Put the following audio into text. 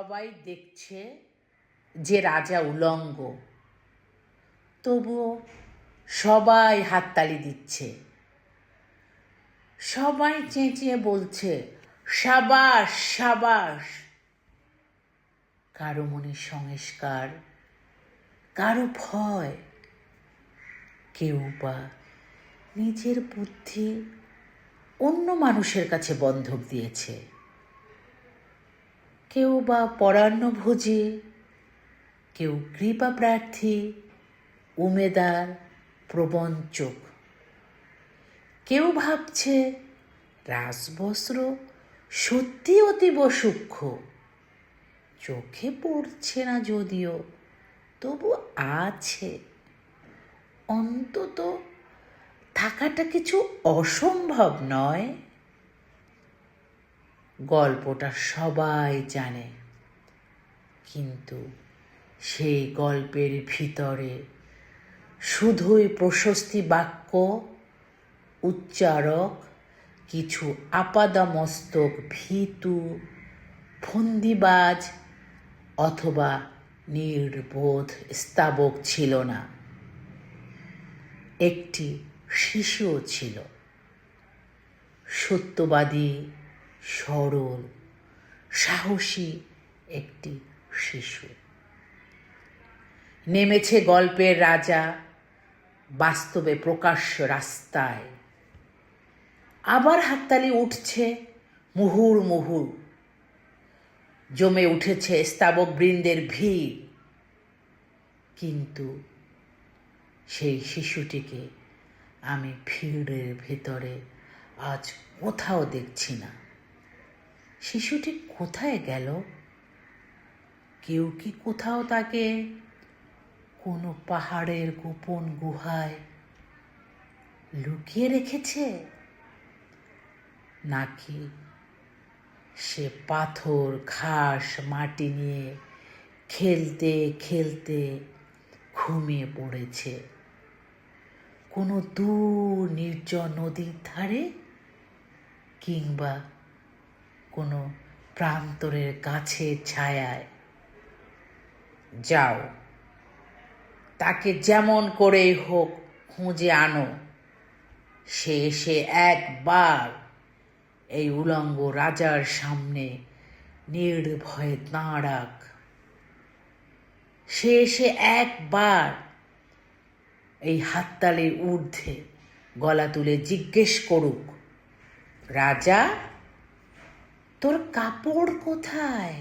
সবাই দেখছে যে রাজা উলঙ্গ, তবুও সবাই হাততালি দিচ্ছে। সবাই চেঁচিয়ে বলছে, সাবাস সাবাস। কারো মনে সংস্কার, কারো ভয়, কেউ বা নিজের বুদ্ধি অন্য মানুষের কাছে বন্ধক দিয়েছে, কেউ বা পরান্নভোজী, কেউ কৃপা প্রার্থী, উমেদার, প্রবঞ্চক। কেউ ভাবছে রাজবস্ত্র সত্যি অতীব সূক্ষ্ম, চোখে পড়ছে না যদিও, তবু আছে। অন্তত থাকাটা কিছু অসম্ভব নয়। গল্পটা সবাই জানে, কিন্তু সেই গল্পের ভিতরে শুধুই প্রশস্তি বাক্য, উচ্চারক, কিছু আপাদমস্তক ভীতু, ফন্দিবাজ অথবা নির্বোধ স্তাবক ছিল না। একটি শিশুও ছিল, সত্যবাদী, সরল, সাহসী একটি শিশু। নেমেছে গল্পের রাজা বাস্তবে প্রকাশ্য রাস্তায়। আবার হাততালি উঠছে মুহুর্মুহু, জমে উঠেছে স্তাবক বৃন্দের ভিড়। কিন্তু সেই শিশুটিকে আমি ভিড়ের ভেতরে আজ কোথাও দেখছি না। শিশুটি কোথায় গেল? কেউ কি কোথাও তাকে কোনো পাহাড়ের গোপন গুহায় লুকিয়ে রেখেছে? নাকি সে পাথর, ঘাস, মাটি নিয়ে খেলতে খেলতে ঘুমিয়ে পড়েছে কোনো দূর নির্জন নদীর ধারে, কিংবা কোনো প্রান্তরের গাছের ছায়ায়? যাও, তাকে যেমন করেই হোক খুঁজে আনো। সে এসে একবার এই উলঙ্গ রাজার সামনে নির্ভয়ে দাঁড়াক। সে এসে একবার এই হাততালির ঊর্ধ্বে গলা তুলে জিজ্ঞেস করুক, রাজা, তোর কাপড় কোথায়?